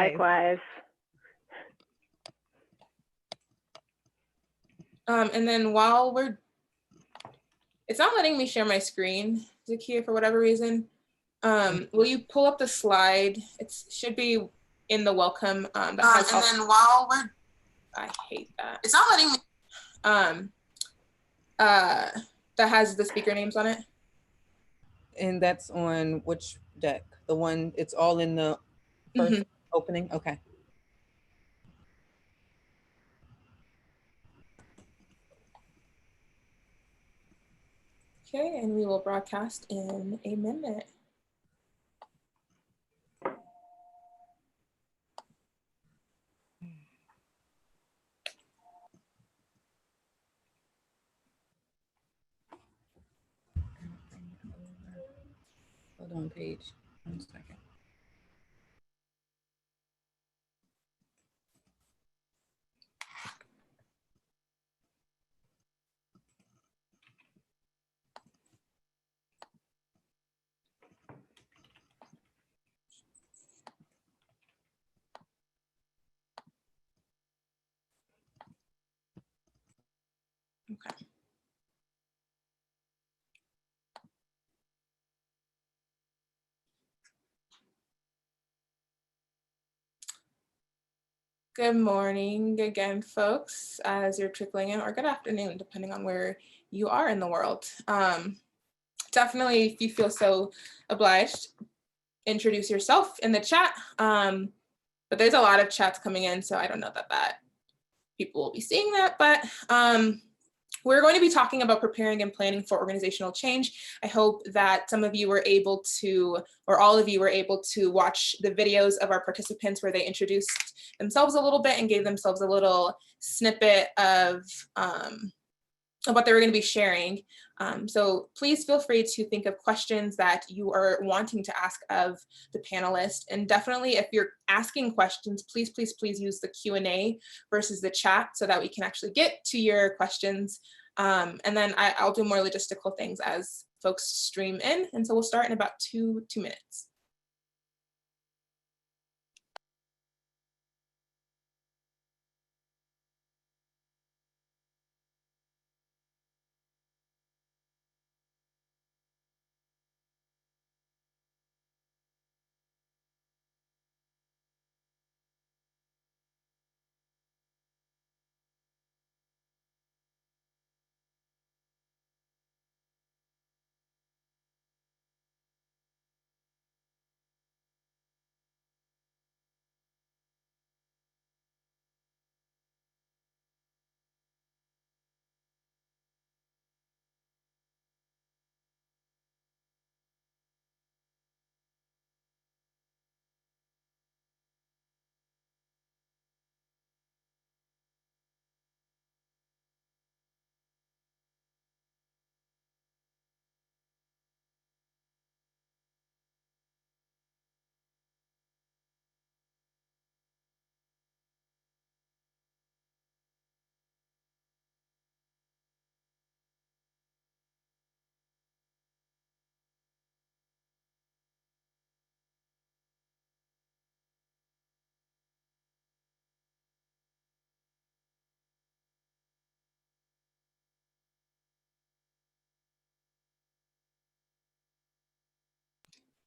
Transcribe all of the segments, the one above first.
Likewise. And then while it's not letting me share my screen, Zakia, for whatever reason. Will you pull up the slide? It should be in the welcome. That has and then while I hate that. It's not letting me. That has the speaker names on it. And that's on which deck? The one, it's all in the first opening? Okay. Okay, and we will broadcast in a minute. Hold on, Paige. 1 second. Okay. Good morning again, folks, as you're trickling in, or good afternoon, depending on where you are in the world. Definitely, if you feel so obliged, introduce yourself in the chat. But there's a lot of chats coming in, so I don't know that people will be seeing that, but we're going to be talking about preparing and planning for organizational change. I hope that some of you were able to, or all of you were able to watch the videos of our participants where they introduced themselves a little bit and gave themselves a little snippet of what they were going to be sharing. So please feel free to think of questions that you are wanting to ask of the panelists. And definitely if you're asking questions, please, please, please use the Q&A versus the chat so that we can actually get to your questions. And then I'll do more logistical things as folks stream in. And so we'll start in about two minutes.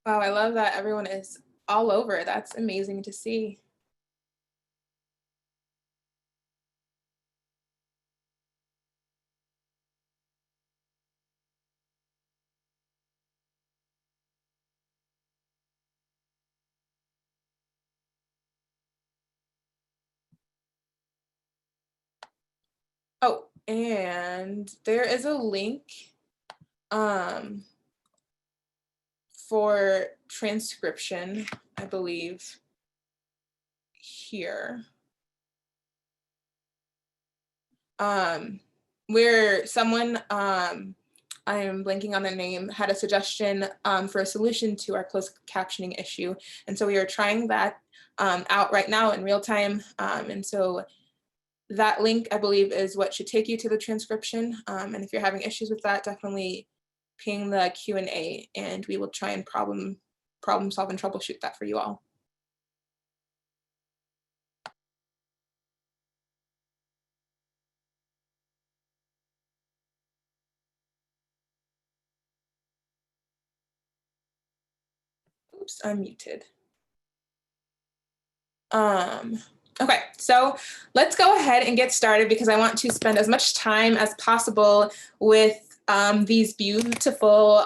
Wow, I love that everyone is all over. That's amazing to see. Oh, and there is a link for transcription, I believe, here. Where someone, I am blanking on their name, had a suggestion for a solution to our closed captioning issue. And so we are trying that out right now in real time. And so that link, I believe, is what should take you to the transcription. And if you're having issues with that, definitely ping the Q&A and we will try and problem solve and troubleshoot that for you all. oops, I'm muted. Okay, so let's go ahead and get started because I want to spend as much time as possible with these beautiful,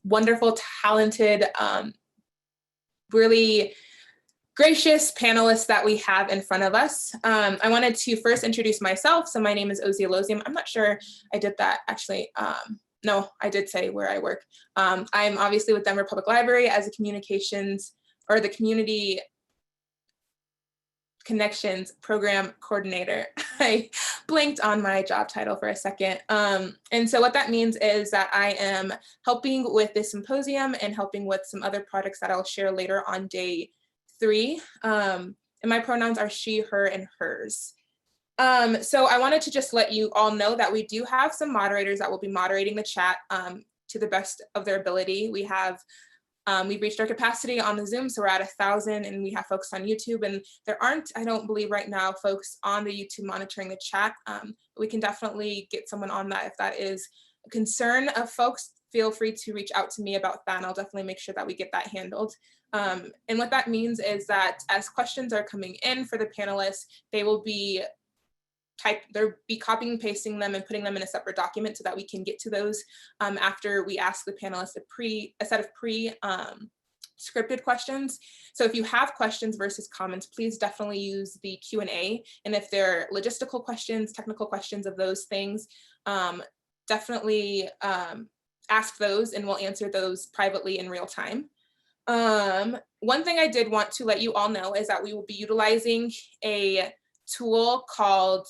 wonderful, talented, really gracious panelists that we have in front of us. I wanted to first introduce myself. So my name is Ozia Lozium. I'm not sure I did that actually. No, I did say where I work. I'm obviously with Denver Public Library as a communications or the community connections program coordinator. I blanked on my job title for a second. And so what that means is that I am helping with this symposium and helping with some other projects that I'll share later on day 3. And my pronouns are she, her, and hers. So I wanted to just let you all know that we do have some moderators that will be moderating the chat to the best of their ability. We have we've reached our capacity on the Zoom, so we're at 1,000, and we have folks on YouTube, and there aren't, I don't believe right now, folks on the YouTube monitoring the chat. We can definitely get someone on that if that is a concern of folks. Feel free to reach out to me about that, and I'll definitely make sure that we get that handled. And what that means is that as questions are coming in for the panelists, they will be they'll be copying and pasting them and putting them in a separate document so that we can get to those after we ask the panelists a set of scripted questions. So if you have questions versus comments, please definitely use the Q&A. And if there are logistical questions, technical questions of those things, definitely ask those and we'll answer those privately in real time. One thing I did want to let you all know is that we will be utilizing a tool called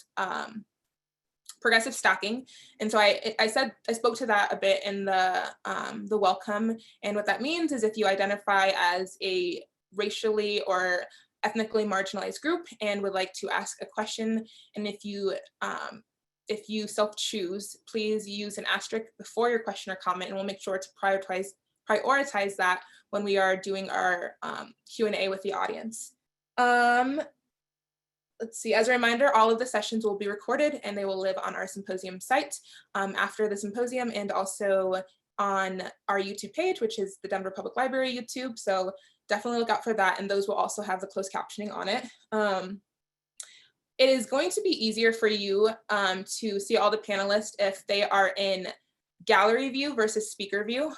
progressive stacking. And so I spoke to that a bit in the welcome. And what that means is if you identify as a racially or ethnically marginalized group and would like to ask a question, and if you self-choose, please use an asterisk before your question or comment, and we'll make sure to prioritize that when we are doing our Q&A with the audience. Let's see, as a reminder, all of the sessions will be recorded and they will live on our symposium site after the symposium and also on our YouTube page, which is the Denver Public Library YouTube. So definitely look out for that. And those will also have the closed captioning on it. It is going to be easier for you to see all the panelists if they are in gallery view versus speaker view.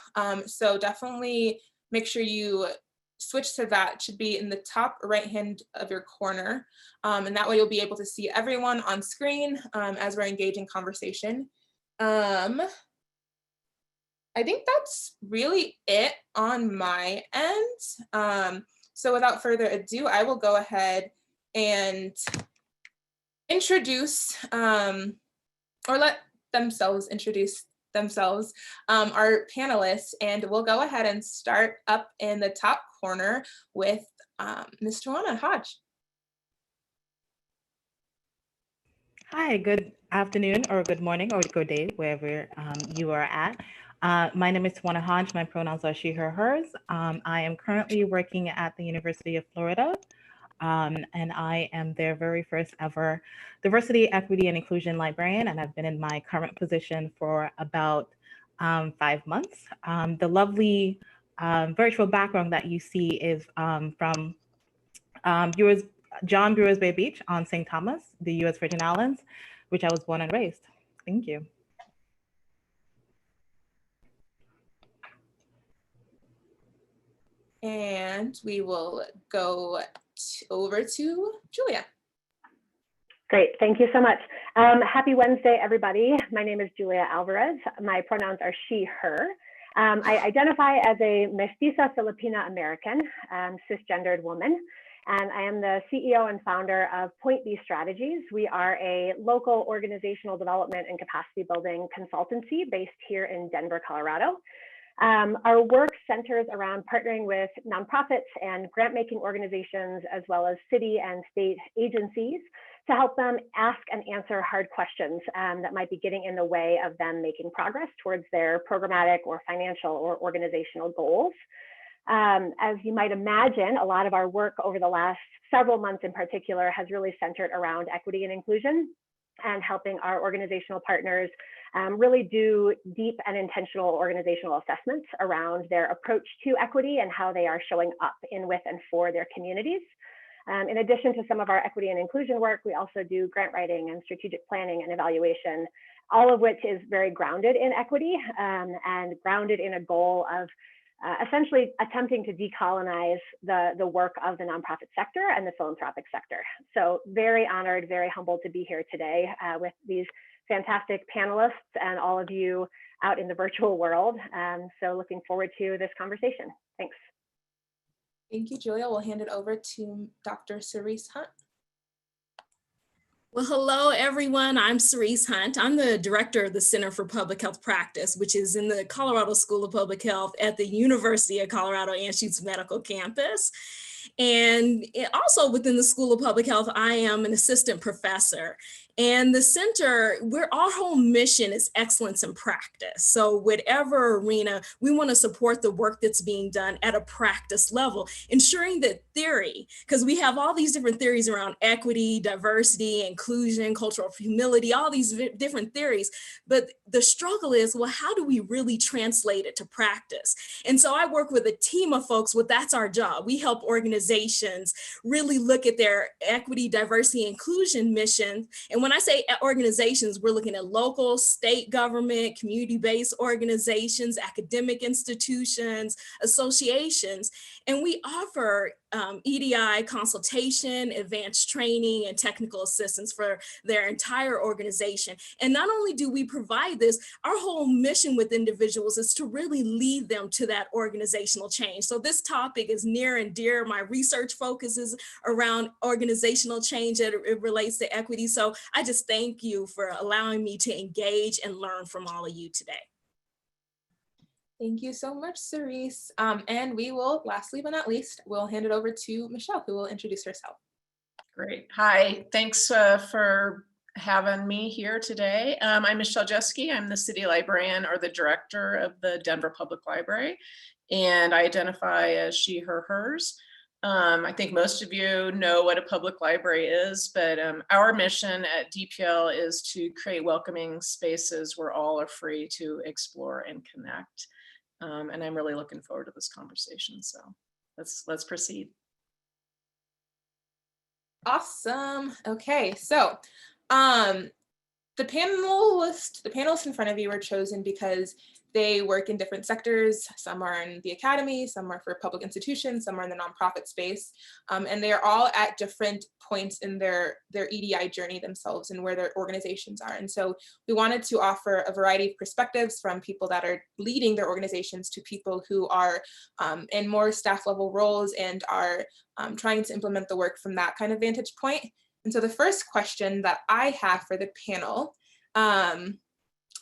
So definitely make sure you switch to that. It should be in the top right hand of your corner. And that way you'll be able to see everyone on screen as we're engaging conversation. I think that's really it on my end. So without further ado, I will go ahead and introduce or let themselves introduce themselves, our panelists, and we'll go ahead and start up in the top corner with Ms. Juana Hans. Hi, good afternoon or good morning or good day, wherever you are at. My name is Juana Hans. My pronouns are she, her, hers. I am currently working at the University of Florida, and I am their very first ever diversity, equity, and inclusion librarian, and I've been in my current position for about 5 months. The lovely virtual background that you see is from John Brewers Bay Beach on St. Thomas, the U.S. Virgin Islands, which I was born and raised. Thank you. And we will go over to Julia. Great, thank you so much. Happy Wednesday, everybody. My name is Julia Alvarez. My pronouns are she, her. I identify as a mestiza Filipina American, cisgendered woman, and I am the CEO and founder of Point B Strategies. We are a local organizational development and capacity building consultancy based here in Denver, Colorado. Our work centers around partnering with nonprofits and grant-making organizations, as well as city and state agencies, to help them ask and answer hard questions that might be getting in the way of them making progress towards their programmatic or financial or organizational goals. As you might imagine, a lot of our work over the last several months in particular has really centered around equity and inclusion and helping our organizational partners really do deep and intentional organizational assessments around their approach to equity and how they are showing up in, with, and for their communities. In addition to some of our equity and inclusion work, we also do grant writing and strategic planning and evaluation, all of which is very grounded in equity and grounded in a goal of essentially attempting to decolonize the work of the nonprofit sector and the philanthropic sector. So very honored, very humbled to be here today with these fantastic panelists and all of you out in the virtual world. So looking forward to this conversation. Thanks. Thank you, Julia. We'll hand it over to Dr. Cerise Hunt. Well, hello, everyone. I'm Cerise Hunt. I'm the director of the Center for Public Health Practice, which is in the Colorado School of Public Health at the University of Colorado Anschutz Medical Campus. And also within the School of Public Health, I am an assistant professor. And the center, our whole mission is excellence in practice. So whatever arena, we want to support the work that's being done at a practice level, ensuring that theory, because we have all these different theories around equity, diversity, inclusion, cultural humility, all these different theories. But the struggle is, well, how do we really translate it to practice? And so I work with a team of folks. Well, that's our job. We help organizations really look at their equity, diversity, inclusion mission. And when I say organizations, we're looking at local, state government, community-based organizations, academic institutions, associations, and we offer EDI consultation, advanced training, and technical assistance for their entire organization. And not only do we provide this, our whole mission with individuals is to really lead them to that organizational change. So this topic is near and dear. My research focuses around organizational change as it relates to equity. So I just thank you for allowing me to engage and learn from all of you today. Thank you so much, Cerise. And we will, lastly but not least, we'll hand it over to Michelle, who will introduce herself. Great. Hi, thanks for having me here today. I'm Michelle Jetski. I'm the city librarian or the director of the Denver Public Library, and I identify as she, her, hers. I think most of you know what a public library is, but our mission at DPL is to create welcoming spaces where all are free to explore and connect. And I'm really looking forward to this conversation. So let's proceed. Awesome. Okay, so the panelists in front of you were chosen because they work in different sectors. Some are in the academy, some are for public institutions, some are in the nonprofit space. And they are all at different points in their EDI journey themselves and where their organizations are. And so we wanted to offer a variety of perspectives from people that are leading their organizations to people who are in more staff level roles and are trying to implement the work from that kind of vantage point. And so the first question that I have for the panel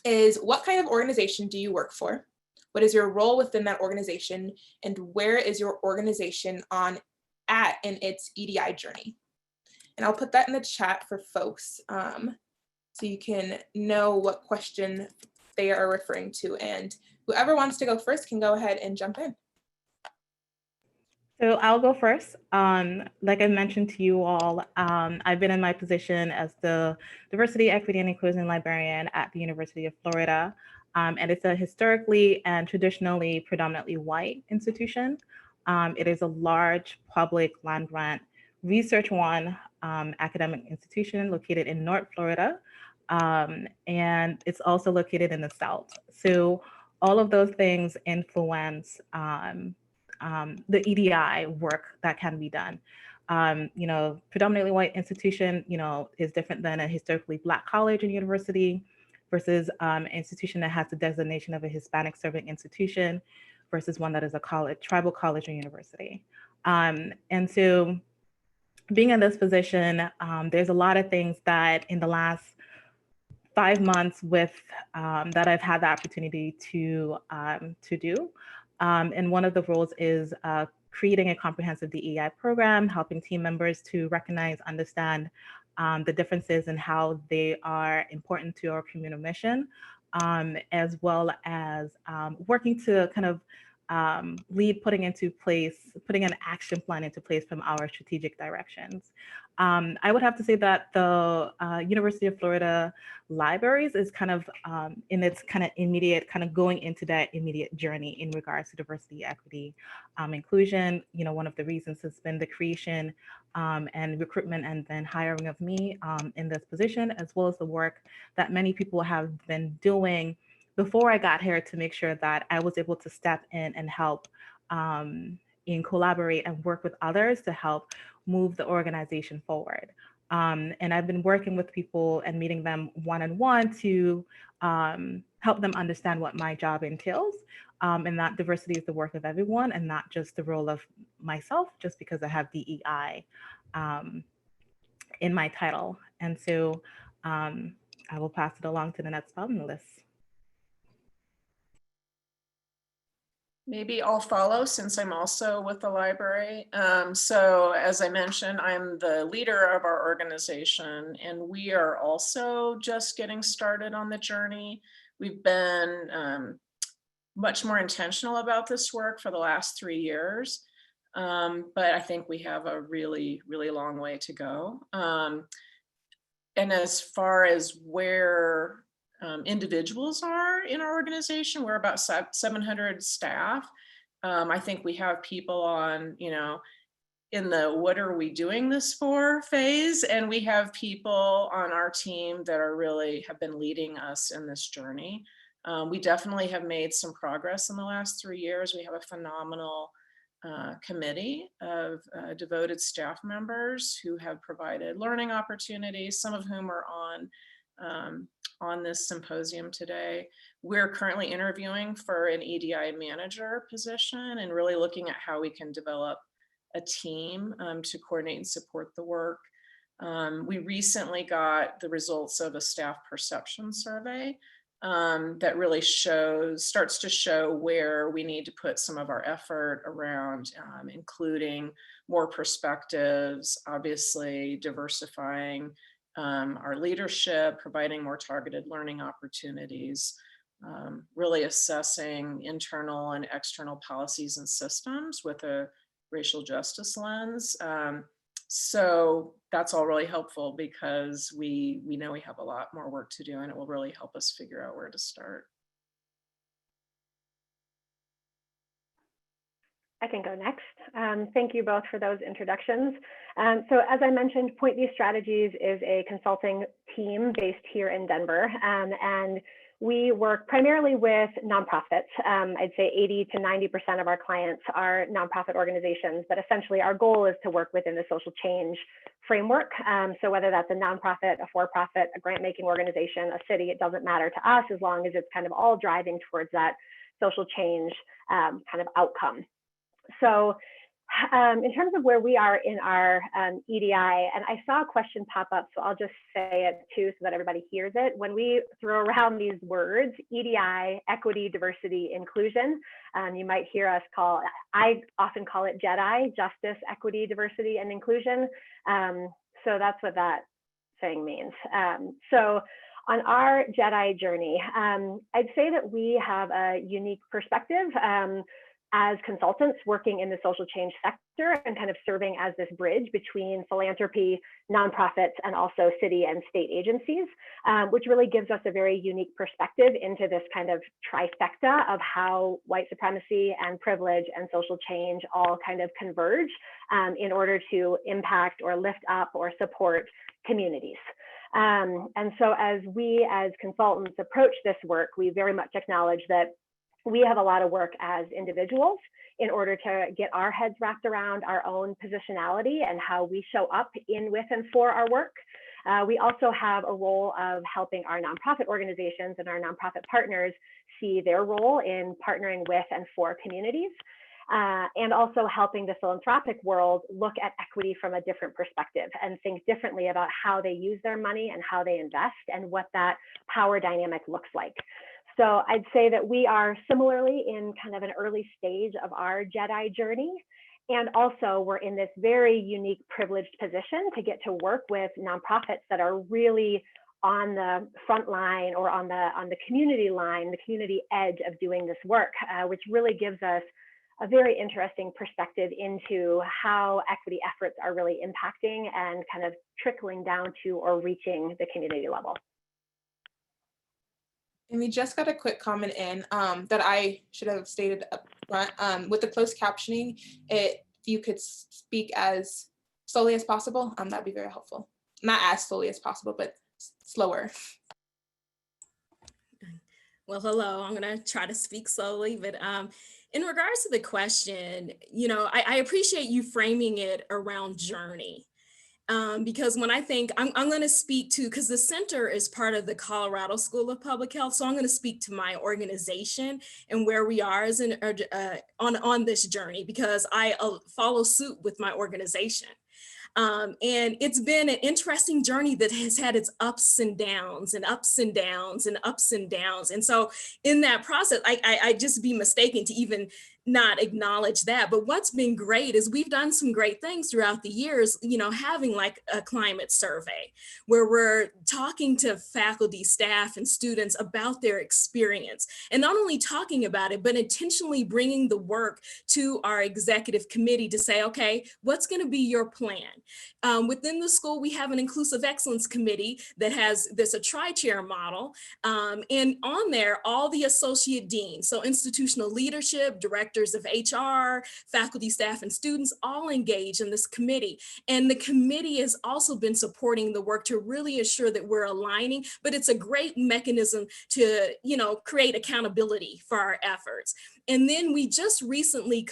is, what kind of organization do you work for? What is your role within that organization? And where is your organization at in its EDI journey? And I'll put that in the chat for folks so you can know what question they are referring to. And whoever wants to go first can go ahead and jump in. So I'll go first. Like I mentioned to you all, I've been in my position as the Diversity, Equity, and Inclusion Librarian at the University of Florida. And it's a historically and traditionally predominantly white institution. It is a large public land grant research one academic institution located in North Florida. And it's also located in the South. So all of those things influence the EDI work that can be done. Predominantly white institution, is different than a historically Black college and university versus an institution that has the designation of a Hispanic serving institution versus one that is a tribal college or university. And so being in this position, there's a lot of things that in the last 5 months that I've had the opportunity to do. And one of the roles is creating a comprehensive DEI program, helping team members to recognize, understand the differences and how they are important to our community mission, as well as working to kind of lead putting an action plan into place from our strategic directions. I would have to say that the University of Florida Libraries is kind of in its kind of immediate, kind of going into that immediate journey in regards to diversity, equity, inclusion. You know, one of the reasons has been the creation and recruitment and then hiring of me in this position, as well as the work that many people have been doing before I got here to make sure that I was able to step in and help and collaborate and work with others to help move the organization forward. And I've been working with people and meeting them one-on-one to help them understand what my job entails, and that diversity is the work of everyone and not just the role of myself, just because I have DEI in my title. And so I will pass it along to the next panelist. Maybe I'll follow since I'm also with the library. So as I mentioned, I'm the leader of our organization, and we are also just getting started on the journey. We've been much more intentional about this work for the last 3 years, but I think we have a really, really long way to go. And as far as where individuals are in our organization, we're about 700 staff. I think we have people on, you know, in the what are we doing this for phase, and we have people on our team that are really have been leading us in this journey. We definitely have made some progress in the last 3 years. We have a phenomenal committee of devoted staff members who have provided learning opportunities, some of whom are on this symposium today. We're currently interviewing for an EDI manager position and really looking at how we can develop a team to coordinate and support the work. We recently got the results of a staff perception survey that really starts to show where we need to put some of our effort around including more perspectives, obviously diversifying our leadership, providing more targeted learning opportunities, really assessing internal and external policies and systems with a racial justice lens. So that's all really helpful because we know we have a lot more work to do, and it will really help us figure out where to start. I can go next. Thank you both for those introductions. So as I mentioned, Point These Strategies is a consulting team based here in Denver, and we work primarily with nonprofits. I'd say 80 to 90% of our clients are nonprofit organizations, but essentially our goal is to work within the social change framework. So whether that's a nonprofit, a for-profit, a grant-making organization, a city, it doesn't matter to us as long as it's kind of all driving towards that social change kind of outcome. So in terms of where we are in our EDI, and I saw a question pop up, so I'll just say it too so that everybody hears it. When we throw around these words, EDI, equity, diversity, inclusion, you might hear us I often call it JEDI, justice, equity, diversity, and inclusion. So that's what that saying means. So on our JEDI journey, I'd say that we have a unique perspective as consultants working in the social change sector and kind of serving as this bridge between philanthropy, nonprofits, and also city and state agencies, which really gives us a very unique perspective into this kind of trifecta of how white supremacy and privilege and social change all kind of converge in order to impact or lift up or support communities. And so as we as consultants approach this work, we very much acknowledge that we have a lot of work as individuals in order to get our heads wrapped around our own positionality and how we show up in, with, and for our work. We also have a role of helping our nonprofit organizations and our nonprofit partners see their role in partnering with and for communities, and also helping the philanthropic world look at equity from a different perspective and think differently about how they use their money and how they invest and what that power dynamic looks like. So I'd say that we are similarly in kind of an early stage of our JEDI journey. And also we're in this very unique privileged position to get to work with nonprofits that are really on the front line or on the community line, the community edge of doing this work, which really gives us a very interesting perspective into how equity efforts are really impacting and kind of trickling down to or reaching the community level. And we just got a quick comment in that I should have stated up front. With the closed captioning, if you could speak as slowly as possible, that'd be very helpful. Not as slowly as possible, but slower. Well, hello, I'm gonna try to speak slowly, but in regards to the question, you know, I appreciate you framing it around journey. Because when I think, I'm going to speak to, because the center is part of the Colorado School of Public Health, so I'm going to speak to my organization and where we are as on this journey, because I follow suit with my organization. And it's been an interesting journey that has had its ups and downs and ups and downs and ups and downs. And so in that process, I just be mistaken to even not acknowledge that. But what's been great is we've done some great things throughout the years, you know, having like a climate survey where we're talking to faculty, staff, and students about their experience, and not only talking about it, but intentionally bringing the work to our executive committee to say, okay, what's going to be your plan? Within the school, we have an inclusive excellence committee that has a tri-chair model. And on there, all the associate deans, so institutional leadership, directors of HR, faculty, staff, and students all engage in this committee. And the committee has also been supporting the work to really assure that we're aligning, but it's a great mechanism to, you know, create accountability for our efforts. And then we just recently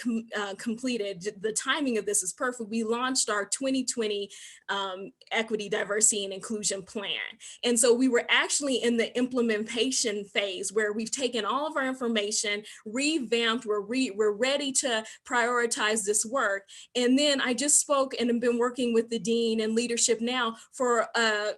completed, the timing of this is perfect, we launched our 2020 Equity, Diversity, and Inclusion Plan. And so we were actually in the implementation phase where we've taken all of our information, revamped, we're ready to prioritize this work. And then I just spoke and have been working with the dean and leadership now for,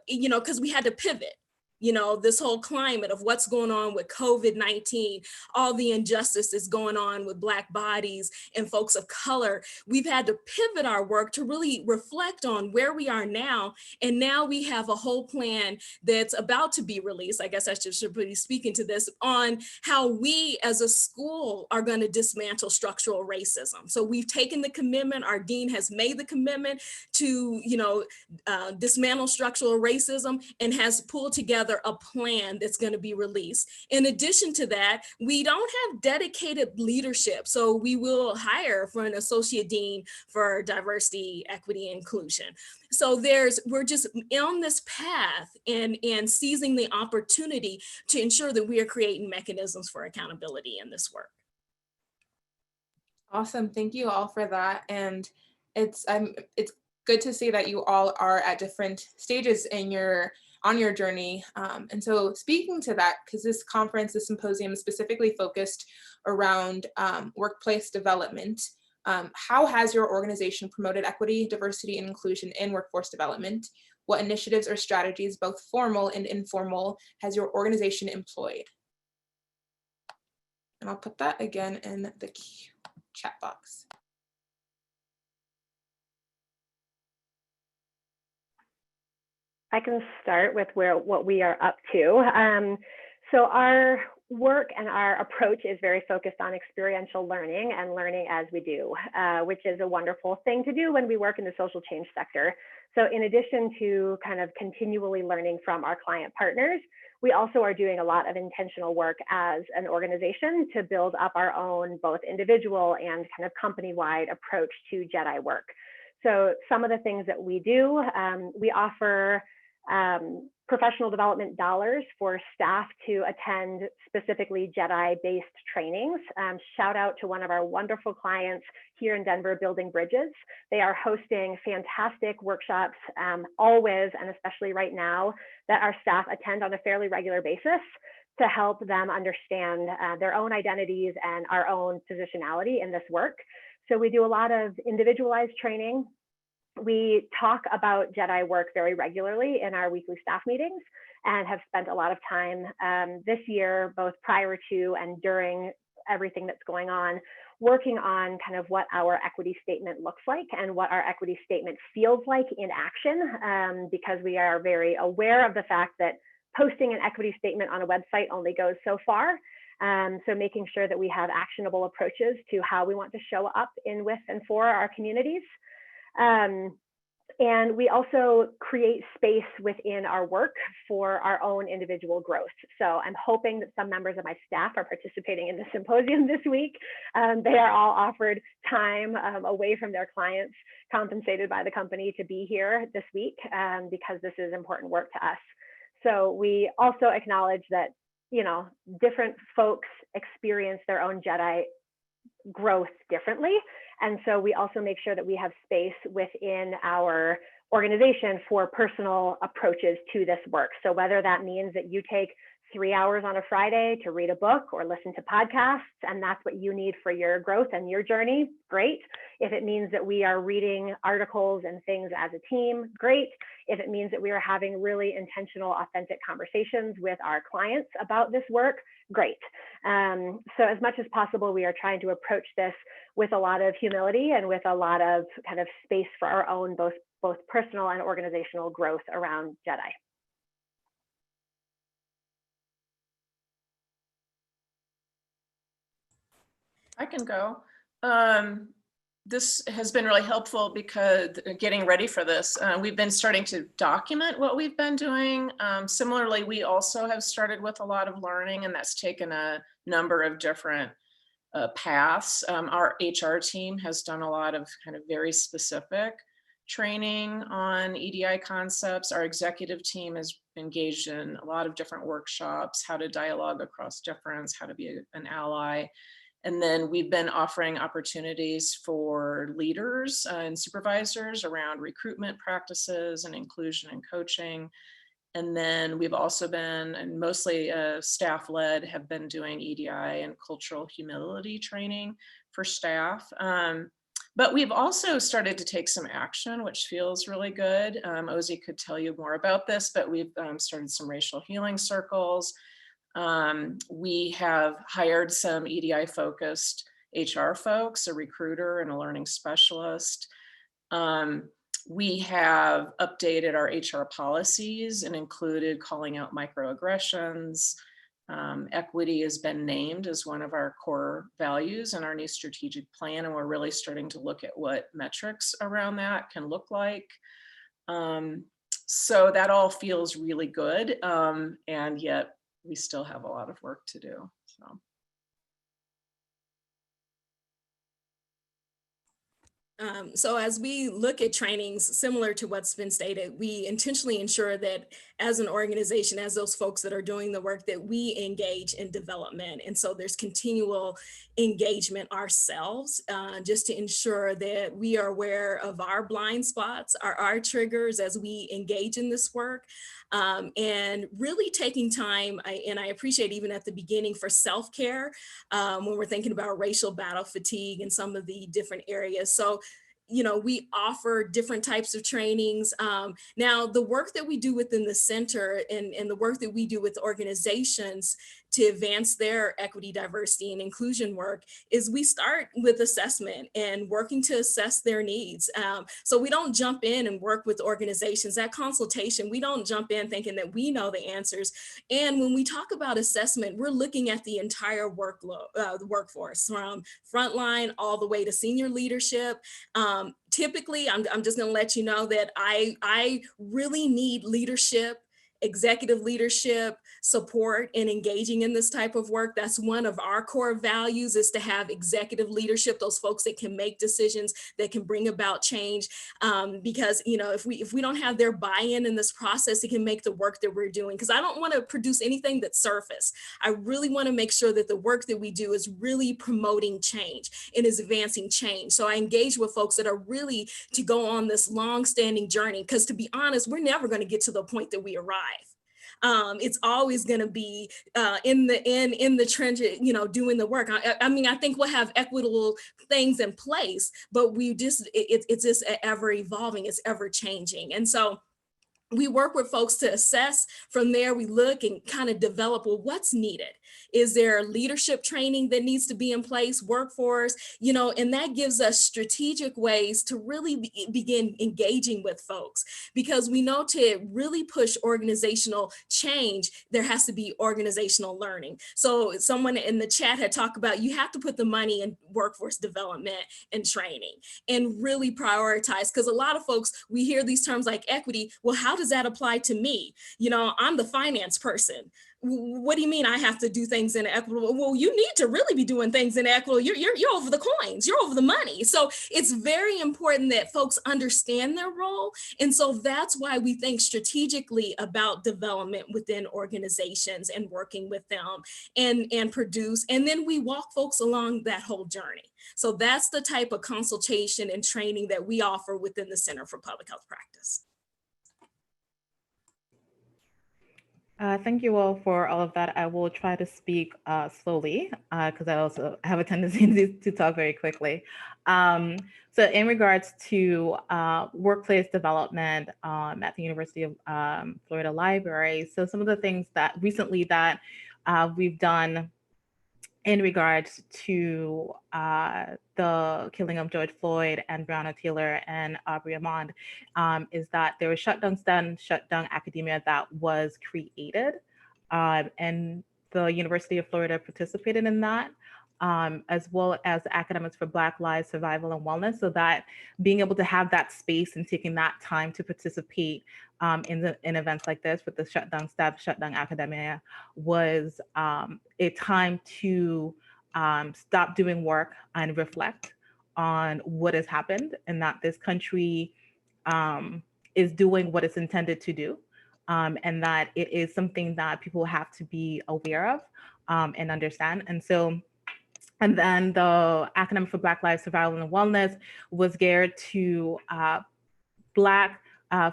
you know, because we had to pivot. You know, this whole climate of what's going on with COVID-19, all the injustice that's going on with Black bodies and folks of color. We've had to pivot our work to really reflect on where we are now. And now we have a whole plan that's about to be released. I guess I should be speaking to this on how we as a school are going to dismantle structural racism. So we've taken the commitment, our dean has made the commitment to, you know, dismantle structural racism and has pulled together a plan that's going to be released. In addition to that, we don't have dedicated leadership. So we will hire for an associate dean for diversity, equity, and inclusion. So we're just on this path and seizing the opportunity to ensure that we are creating mechanisms for accountability in this work. Awesome, thank you all for that. And it's good to see that you all are at different stages on your journey. And so speaking to that, because this symposium is specifically focused around workplace development, how has your organization promoted equity, diversity, and inclusion in workforce development? What initiatives or strategies, both formal and informal, has your organization employed? And I'll put that again in the chat box. I can start with what we are up to. So our work and our approach is very focused on experiential learning and learning as we do, which is a wonderful thing to do when we work in the social change sector. So in addition to kind of continually learning from our client partners, we also are doing a lot of intentional work as an organization to build up our own both individual and kind of company-wide approach to JEDI work. So some of the things that we do, we offer professional development dollars for staff to attend specifically JEDI-based trainings. Shout out to one of our wonderful clients here in Denver, Building Bridges. They are hosting fantastic workshops always, and especially right now, that our staff attend on a fairly regular basis to help them understand their own identities and our own positionality in this work. So we do a lot of individualized training. We talk about JEDI work very regularly in our weekly staff meetings and have spent a lot of time this year, both prior to and during everything that's going on, working on kind of what our equity statement looks like and what our equity statement feels like in action, because we are very aware of the fact that posting an equity statement on a website only goes so far. So making sure that we have actionable approaches to how we want to show up in, with, and for our communities. And we also create space within our work for our own individual growth. So I'm hoping that some members of my staff are participating in the symposium this week. They are all offered time away from their clients, compensated by the company, to be here this week, because this is important work to us. So we also acknowledge that, you know, different folks experience their own Jedi growth differently. And so we also make sure that we have space within our organization for personal approaches to this work. So whether that means that you take 3 hours on a Friday to read a book or listen to podcasts, and that's what you need for your growth and your journey, great. If it means that we are reading articles and things as a team, great. If it means that we are having really intentional, authentic conversations with our clients about this work, great. So as much as possible, we are trying to approach this with a lot of humility and with a lot of kind of space for our own both personal and organizational growth around Jedi. I can go. This has been really helpful because getting ready for this, we've been starting to document what we've been doing. Similarly, we also have started with a lot of learning, and that's taken a number of different paths. Our HR team has done a lot of kind of very specific training on EDI concepts. Our executive team has engaged in a lot of different workshops, how to dialogue across difference, how to be an ally. And then we've been offering opportunities for leaders and supervisors around recruitment practices and inclusion and coaching. And then we've also been, and mostly staff-led, have been doing EDI and cultural humility training for staff. But we've also started to take some action, which feels really good. Ozzy could tell you more about this, but we've started some racial healing circles. We have hired some EDI focused HR folks, a recruiter and a learning specialist. We have updated our HR policies and included calling out microaggressions. Equity has been named as one of our core values in our new strategic plan, and we're really starting to look at what metrics around that can look like. So that all feels really good, and yet we still have a lot of work to do. So as we look at trainings, similar to what's been stated, we intentionally ensure that as an organization, as those folks that are doing the work, that we engage in development. And so there's continual engagement ourselves, just to ensure that we are aware of our blind spots, our triggers as we engage in this work. And really taking time, and I appreciate even at the beginning, for self-care when we're thinking about racial battle fatigue and some of the different areas. So, you know, we offer different types of trainings. Now, the work that we do within the center and the work that we do with organizations to advance their equity, diversity, and inclusion work is we start with assessment and working to assess their needs. So we don't jump in and work with organizations. That consultation, we don't jump in thinking that we know the answers. And when we talk about assessment, we're looking at the entire workload, the workforce, from frontline all the way to senior leadership. Typically, I'm just gonna let you know that I really need leadership, executive leadership support in engaging in this type of work. That's one of our core values, is to have executive leadership, those folks that can make decisions, that can bring about change. Because, you know, if we don't have their buy-in in this process, it can make the work that we're doing, because I don't want to produce anything that's surface. I really want to make sure that the work that we do is really promoting change and is advancing change. So I engage with folks that are really to go on this long-standing journey, because to be honest, we're never going to get to the point that we arrive. It's always going to be in the trenches, you know, doing the work. I mean, I think we'll have equitable things in place, but it's just ever evolving, it's ever changing. And so we work with folks to assess. From there, we look and kind of develop, well, what's needed? Is there leadership training that needs to be in place, workforce, and that gives us strategic ways to really begin engaging with folks, because we know to really push organizational change, there has to be organizational learning. So someone in the chat had talked about, you have to put the money in workforce development and training and really prioritize, because a lot of folks, we hear these terms like equity. Well, how does that apply to me? I'm the finance person. What do you mean I have to do things in equitable? Well, you need to really be doing things in equitable. You're over the coins, you're over the money. So it's very important that folks understand their role. And so that's why we think strategically about development within organizations and working with them and produce. And then we walk folks along that whole journey. So that's the type of consultation and training that we offer within the Center for Public Health Practice. Thank you all for all of that. I will try to speak slowly because I also have a tendency to talk very quickly. So in regards to workplace development at the University of Florida Library, so some of the things that recently that we've done in regards to the killing of George Floyd and Breonna Taylor and Aubrey Ahmaud is that there was shut down academia that was created, and the University of Florida participated in that, as well as Academics for Black Lives, Survival, and Wellness. So that being able to have that space and taking that time to participate in events like this with the shutdown academia was a time to stop doing work and reflect on what has happened, and that this country is doing what it's intended to do, and that it is something that people have to be aware of and understand. And then the Academic for Black Lives, Survival, and Wellness was geared to Black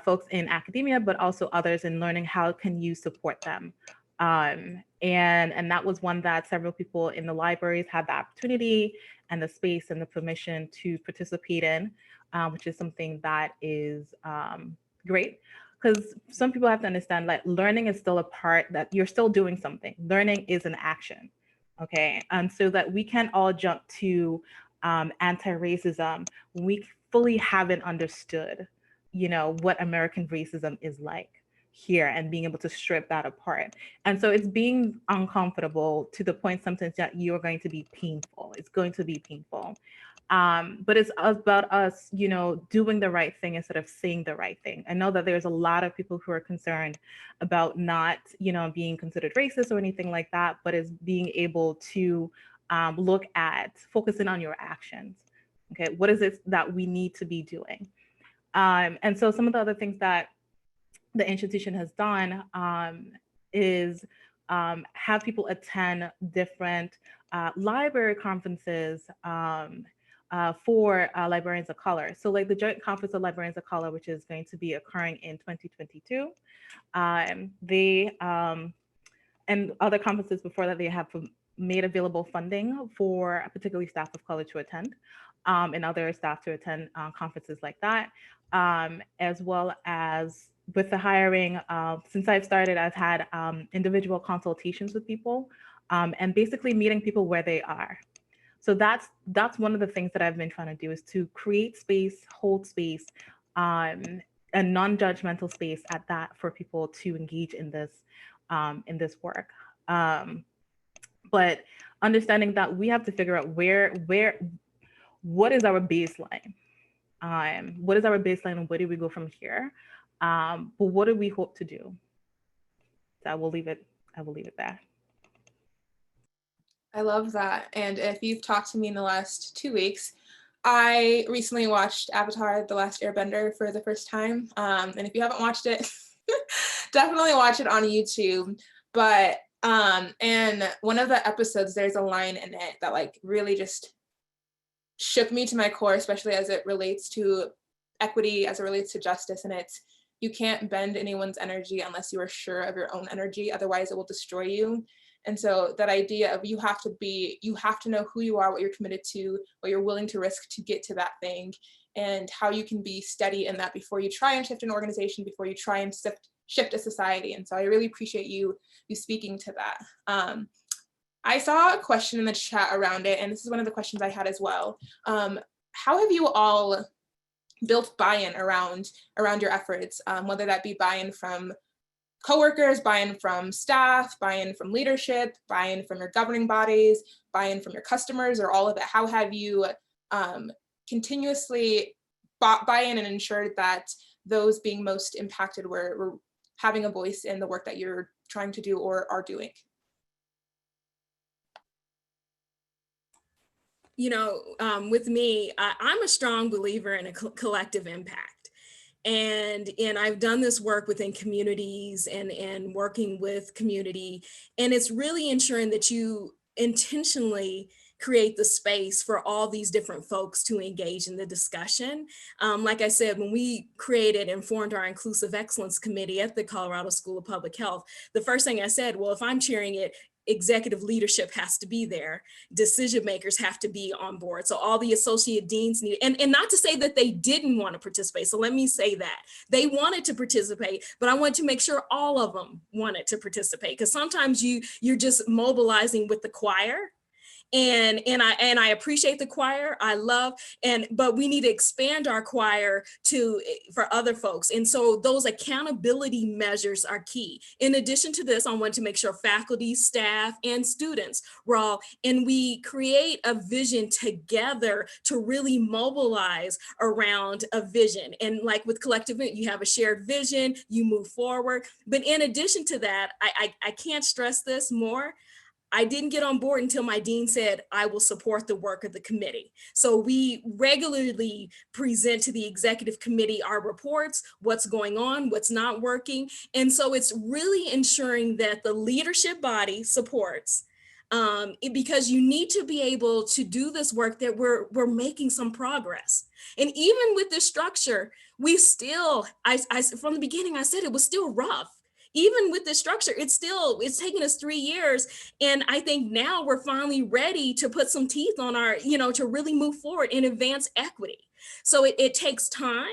folks in academia, but also others in learning how can you support them. And that was one that several people in the libraries had the opportunity and the space and the permission to participate in, which is something that is great. Because some people have to understand that learning is still a part that you're still doing something. Learning is an action, okay? And so that we can't all jump to anti-racism when we fully haven't understood what American racism is like here, and being able to strip that apart. And so it's being uncomfortable to the point sometimes that you're going to be painful. It's going to be painful. But it's about us, doing the right thing instead of saying the right thing. I know that there's a lot of people who are concerned about not, being considered racist or anything like that, but it's being able to look at focusing on your actions. Okay, what is it that we need to be doing? And so some of the other things that the institution has done is have people attend different library conferences for librarians of color. So like the Joint Conference of Librarians of Color, which is going to be occurring in 2022. And other conferences before that, they have made available funding for particularly staff of color to attend, and other staff to attend conferences like that, as well as with the hiring. Since I've started, I've had individual consultations with people and basically meeting people where they are. So that's one of the things that I've been trying to do, is to create space, hold space, a non-judgmental space at that for people to engage in this work. But understanding that we have to figure out what is our baseline? What is our baseline and where do we go from here? But what do we hope to do? So I will leave it there. I love that. And if you've talked to me in the last 2 weeks, I recently watched Avatar: The Last Airbender for the first time. And if you haven't watched it, definitely watch it on YouTube. But and one of the episodes, there's a line in it that like really just shook me to my core, especially as it relates to equity, as it relates to justice. And it's, you can't bend anyone's energy unless you are sure of your own energy, otherwise it will destroy you. And so that idea of you have to know who you are, what you're committed to, what you're willing to risk to get to that thing. and how you can be steady in that before you try and shift an organization, before you try and shift a society. And so I really appreciate you speaking to that. I saw a question in the chat around it, and this is one of the questions I had as well. How have you all built buy-in around your efforts, whether that be buy-in from coworkers, buy-in from staff, buy-in from leadership, buy-in from your governing bodies, buy-in from your customers, or all of it? How have you continuously buy in and ensured that those being most impacted were having a voice in the work that you're trying to do or are doing? You know, with me, I'm a strong believer in a collective impact. And I've done this work within communities and working with community. And it's really ensuring that you intentionally create the space for all these different folks to engage in the discussion. Like I said, when we created and formed our Inclusive Excellence Committee at the Colorado School of Public Health, the first thing I said, well, if I'm chairing it, executive leadership has to be there. Decision makers have to be on board. So all the associate deans need, and not to say that they didn't want to participate. So let me say that they wanted to participate, but I want to make sure all of them wanted to participate, because sometimes you're just mobilizing with the choir. And I appreciate the choir, I love, but we need to expand our choir for other folks. And so those accountability measures are key. In addition to this, I want to make sure faculty, staff, and students and we create a vision together to really mobilize around a vision. And like with collective, you have a shared vision, you move forward. But in addition to that, I can't stress this more. I didn't get on board until my dean said, I will support the work of the committee. So we regularly present to the executive committee our reports, what's going on, what's not working. And so it's really ensuring that the leadership body supports, because you need to be able to do this work, that we're making some progress. And even with this structure, we still, from the beginning, I said it was still rough. Even with this structure, it's taken us 3 years. And I think now we're finally ready to put some teeth on our, to really move forward and advance equity. So it takes time,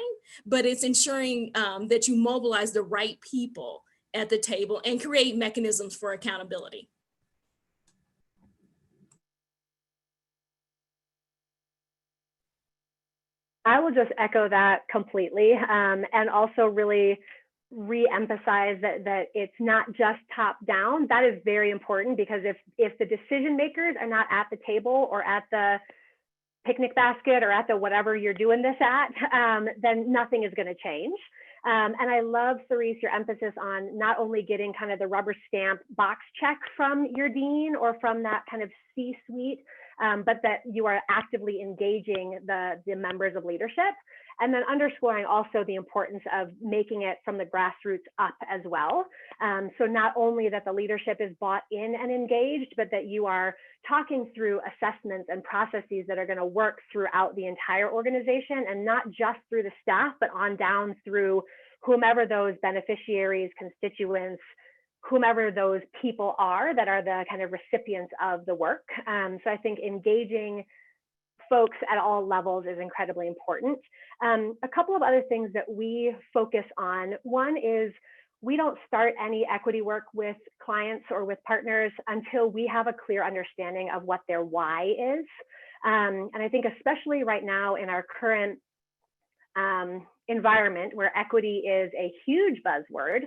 but it's ensuring that you mobilize the right people at the table and create mechanisms for accountability. I will just echo that completely, and also really re-emphasize that it's not just top down. That is very important, because if the decision makers are not at the table or at the picnic basket or at the whatever you're doing this at, then nothing is going to change. And I love, Cerise, your emphasis on not only getting kind of the rubber stamp box check from your dean or from that kind of C-suite, but that you are actively engaging the members of leadership. And then underscoring also the importance of making it from the grassroots up as well. So not only that the leadership is bought in and engaged, but that you are talking through assessments and processes that are going to work throughout the entire organization, and not just through the staff, but on down through whomever those beneficiaries, constituents, whomever those people are that are the kind of recipients of the work. So I think engaging folks at all levels is incredibly important. A couple of other things that we focus on. One is we don't start any equity work with clients or with partners until we have a clear understanding of what their why is. And I think especially right now in our current environment where equity is a huge buzzword,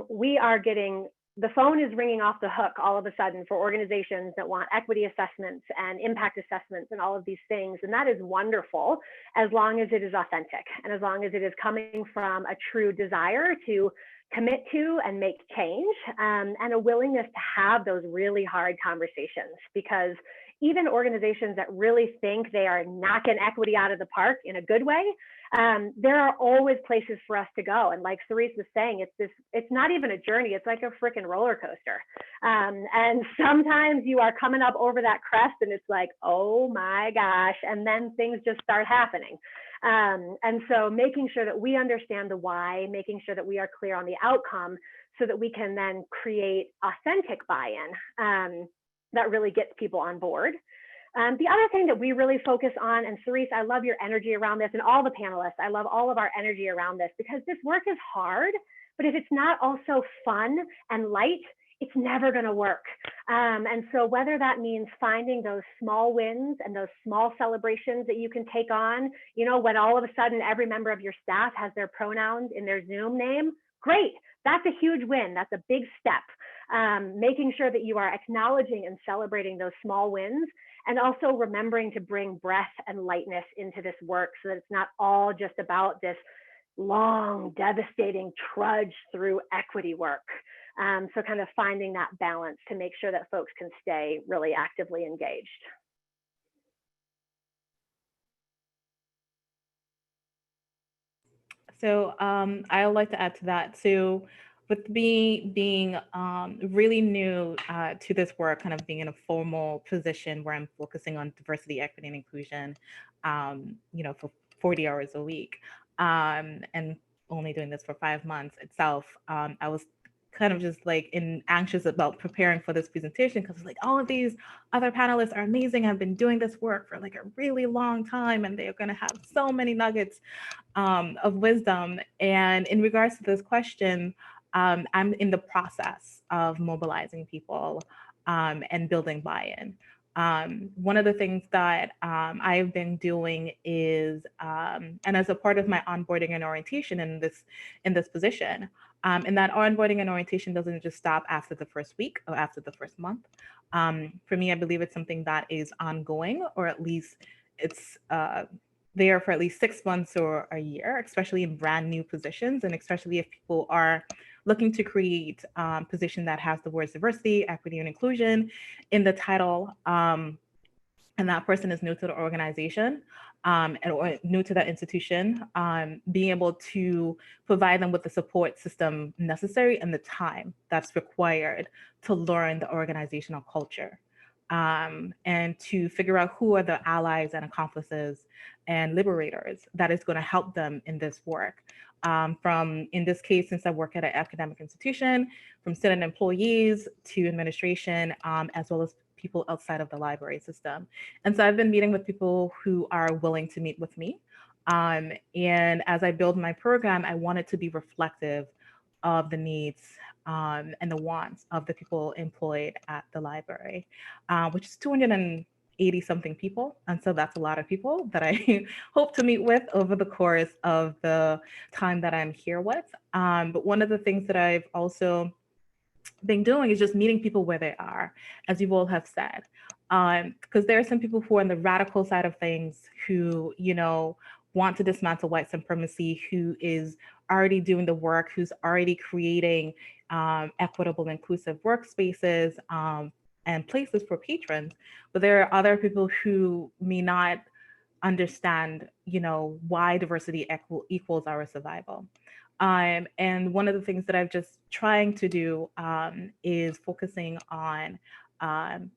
we are getting, the phone is ringing off the hook all of a sudden for organizations that want equity assessments and impact assessments and all of these things. And that is wonderful, as long as it is authentic and as long as it is coming from a true desire to commit to and make change, and a willingness to have those really hard conversations. Because even organizations that really think they are knocking equity out of the park in a good way, there are always places for us to go. And like Cerise was saying, it's not even a journey, it's like a freaking roller coaster. And sometimes you are coming up over that crest and it's like, oh my gosh, and then things just start happening. And so making sure that we understand the why, making sure that we are clear on the outcome so that we can then create authentic buy-in that really gets people on board. The other thing that we really focus on, and Cerise, I love your energy around this, and all the panelists, I love all of our energy around this, because this work is hard, but if it's not also fun and light, it's never going to work. And so whether that means finding those small wins and those small celebrations that you can take on, you know, when all of a sudden every member of your staff has their pronouns in their Zoom name, great. That's a huge win. That's a big step. Making sure that you are acknowledging and celebrating those small wins, and also remembering to bring breath and lightness into this work so that it's not all just about this long, devastating trudge through equity work. So kind of finding that balance to make sure that folks can stay really actively engaged. So I would like to add to that. So with me being really new to this work, kind of being in a formal position where I'm focusing on diversity, equity, and inclusion, you know, for 40 hours a week, and only doing this for 5 months itself, I was kind of just like anxious about preparing for this presentation, because like all of these other panelists are amazing, have been doing this work for like a really long time, and they're going to have so many nuggets of wisdom. And in regards to this question, I'm in the process of mobilizing people and building buy-in. One of the things that I've been doing is, and as a part of my onboarding and orientation in this position, and that onboarding and orientation doesn't just stop after the first week or after the first month. For me, I believe it's something that is ongoing, or at least it's there for at least 6 months or a year, especially in brand new positions, and especially if people are looking to create a position that has the words diversity, equity, and inclusion in the title, and that person is new to the organization or new to that institution, being able to provide them with the support system necessary and the time that's required to learn the organizational culture. And to figure out who are the allies and accomplices and liberators that is going to help them in this work. From, in this case, since I work at an academic institution, from student employees to administration, as well as people outside of the library system. And so I've been meeting with people who are willing to meet with me. And as I build my program, I want it to be reflective of the needs and the wants of the people employed at the library, which is 280 something people. And so that's a lot of people that I hope to meet with over the course of the time that I'm here with. But one of the things that I've also been doing is just meeting people where they are, as you all have said. Because there are some people who are on the radical side of things who, you know, want to dismantle white supremacy, who is already doing the work, who's already creating equitable, inclusive workspaces and places for patrons. But there are other people who may not understand, you know, why diversity equals our survival. And one of the things that I've just trying to do is focusing on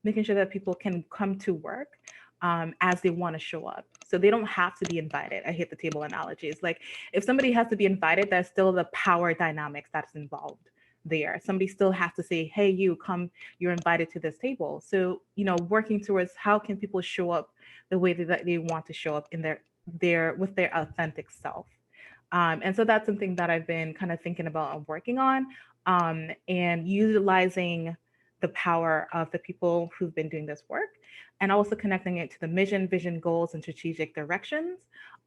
making sure that people can come to work as they want to show up. So they don't have to be invited. I hate the table analogies. Like if somebody has to be invited, there's still the power dynamics that's involved there. Somebody still has to say, hey, you come, you're invited to this table. So, you know, working towards how can people show up the way that they want to show up in their with their authentic self. And so that's something that I've been kind of thinking about and working on, and utilizing the power of the people who've been doing this work, and also connecting it to the mission, vision, goals, and strategic directions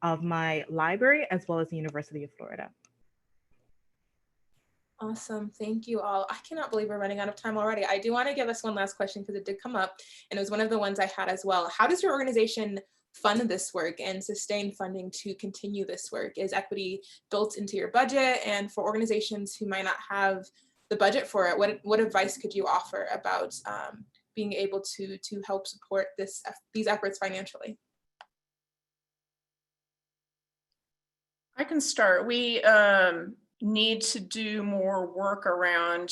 of my library, as well as the University of Florida. Awesome, thank you all. I cannot believe we're running out of time already. I do want to give us one last question because it did come up, and it was one of the ones I had as well. How does your organization fund this work and sustain funding to continue this work? Is equity built into your budget? And for organizations who might not have the budget for it, what advice could you offer about being able to help support these efforts financially? I can start. We need to do more work around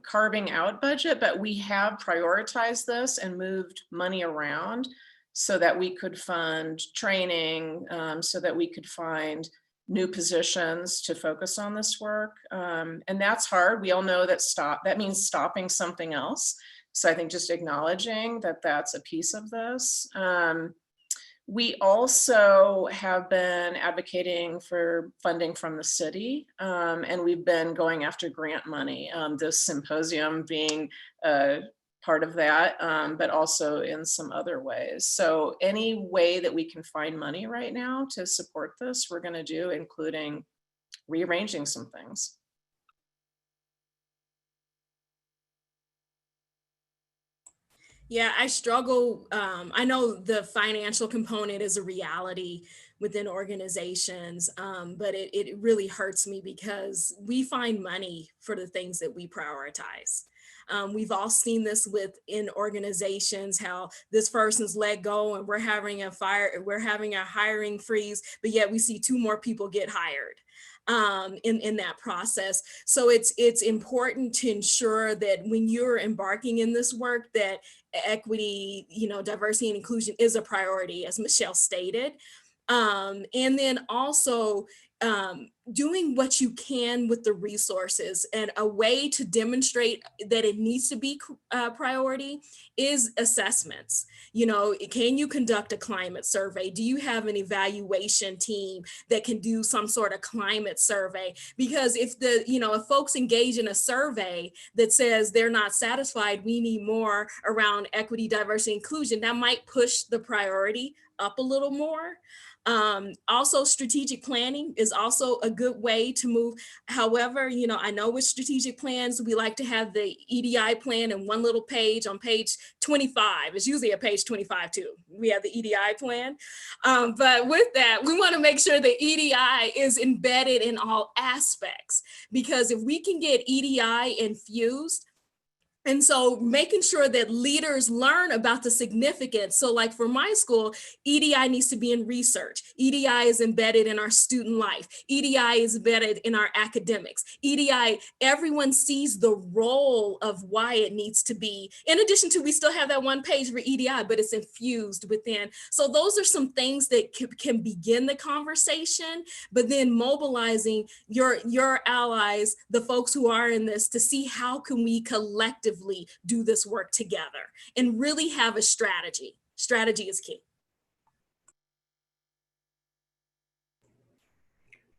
carving out budget, but we have prioritized this and moved money around so that we could fund training, so that we could find new positions to focus on this work. And that's hard. We all know that means stopping something else. So I think just acknowledging that that's a piece of this. We also have been advocating for funding from the city, and we've been going after grant money, this symposium being part of that, but also in some other ways. So any way that we can find money right now to support this, we're going to do, including rearranging some things. Yeah, I struggle. I know the financial component is a reality within organizations, but it really hurts me because we find money for the things that we prioritize. We've all seen this within organizations, how this person's let go and we're having a hiring freeze, but yet we see 2 more people get hired in that process. So it's important to ensure that when you're embarking in this work, that equity, diversity and inclusion is a priority, as Michelle stated. And then also doing what you can with the resources, and a way to demonstrate that it needs to be a priority is assessments. Can you conduct a climate survey? Do you have an evaluation team that can do some sort of climate survey? Because if if folks engage in a survey that says they're not satisfied, we need more around equity, diversity, inclusion, that might push the priority up a little more. Also, strategic planning is also a good way to move. However, I know with strategic plans, we like to have the EDI plan in one little page on page 25. It's usually a page 25 too. We have the EDI plan. But with that, we want to make sure the EDI is embedded in all aspects, because if we can get EDI infused, and so making sure that leaders learn about the significance. So like for my school, EDI needs to be in research. EDI is embedded in our student life. EDI is embedded in our academics. EDI, everyone sees the role of why it needs to be. In addition to, we still have that one page for EDI, but it's infused within. So those are some things that can begin the conversation, but then mobilizing your allies, the folks who are in this, to see how can we collectively do this work together and really have a strategy. Strategy is key.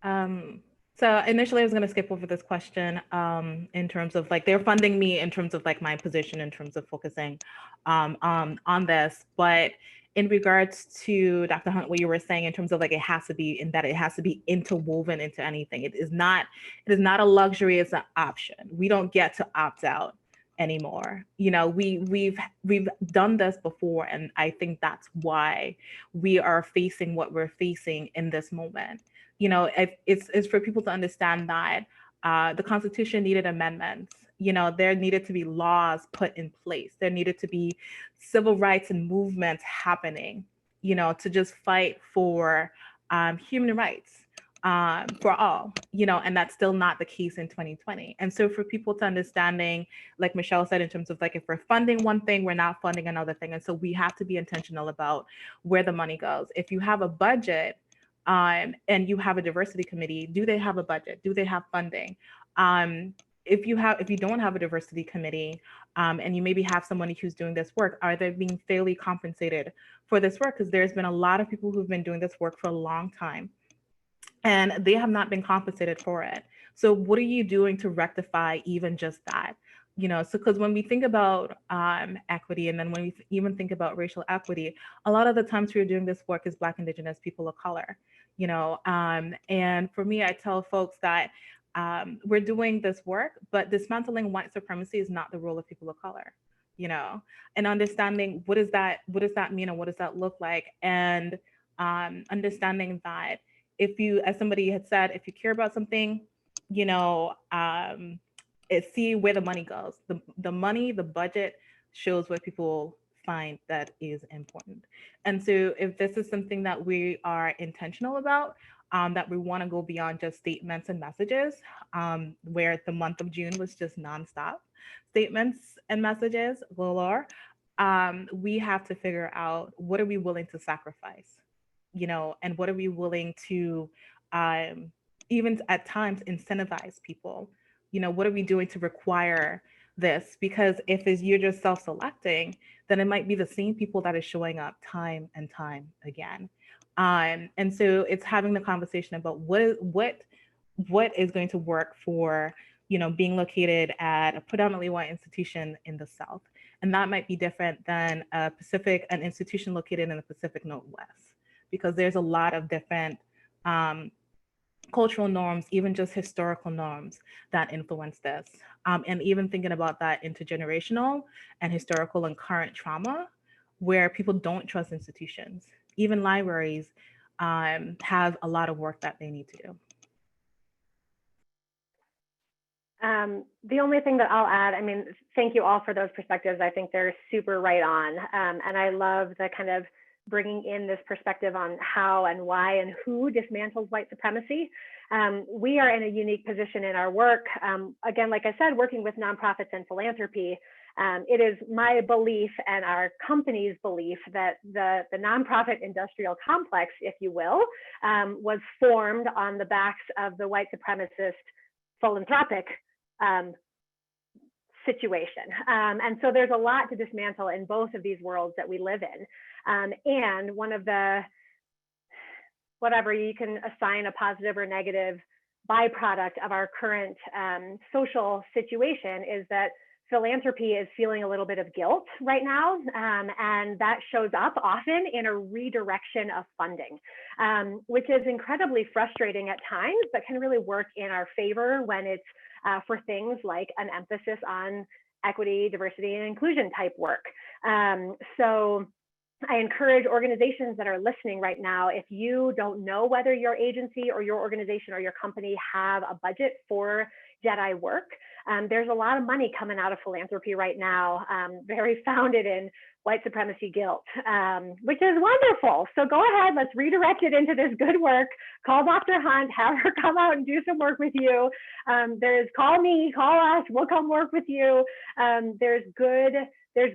So initially I was going to skip over this question in terms of like, they're funding me in terms of like my position in terms of focusing on this, but in regards to Dr. Hunt, what you were saying in terms of like, it has to be embedded, it has to be interwoven into anything. It is not a luxury, it's an option. We don't get to opt out anymore. We've done this before, and I think that's why we are facing what we're facing in this moment. It's for people to understand that the Constitution needed amendments. There needed to be laws put in place. There needed to be civil rights and movements happening, to just fight for human rights for all, and that's still not the case in 2020. And so for people to understanding, like Michelle said, in terms of like, if we're funding one thing, we're not funding another thing. And so we have to be intentional about where the money goes. If you have a budget and you have a diversity committee, do they have a budget? Do they have funding? If you don't have a diversity committee and you maybe have someone who's doing this work, are they being fairly compensated for this work? Because there's been a lot of people who've been doing this work for a long time, and they have not been compensated for it. So what are you doing to rectify even just that? So because when we think about equity, and then when we even think about racial equity, a lot of the times we're doing this work as Black, Indigenous, people of color, and for me, I tell folks that we're doing this work, but dismantling white supremacy is not the role of people of color, and understanding what does that mean, and what does that look like, and understanding that if you, as somebody had said, if you care about something, see where the money goes. The money, the budget shows what people find that is important. And so if this is something that we are intentional about, that we want to go beyond just statements and messages, where the month of June was just nonstop statements and messages galore, we have to figure out, what are we willing to sacrifice? And what are we willing to even at times incentivize people? What are we doing to require this, because if you're just self-selecting, then it might be the same people that is showing up time and time again. And so it's having the conversation about what is going to work for, being located at a predominantly white institution in the South. And that might be different than an institution located in the Pacific Northwest, because there's a lot of different cultural norms, even just historical norms that influence this. And even thinking about that intergenerational and historical and current trauma, where people don't trust institutions. Even libraries have a lot of work that they need to do. The only thing that I'll add, thank you all for those perspectives. I think they're super right on. And I love the kind of bringing in this perspective on how and why and who dismantles white supremacy. We are in a unique position in our work. Again, like I said, working with nonprofits and philanthropy, it is my belief and our company's belief that the nonprofit industrial complex, if you will, was formed on the backs of the white supremacist philanthropic situation. And so there's a lot to dismantle in both of these worlds that we live in. And one of the, whatever you can assign a positive or negative byproduct of our current social situation is that philanthropy is feeling a little bit of guilt right now. And that shows up often in a redirection of funding, which is incredibly frustrating at times, but can really work in our favor when it's for things like an emphasis on equity, diversity, and inclusion type work. So I encourage organizations that are listening right now, if you don't know whether your agency or your organization or your company have a budget for JEDI work, there's a lot of money coming out of philanthropy right now, very founded in white supremacy guilt, which is wonderful. So go ahead, let's redirect it into this good work. Call Dr. Hunt, have her come out and do some work with you. Call me, call us, we'll come work with you. There's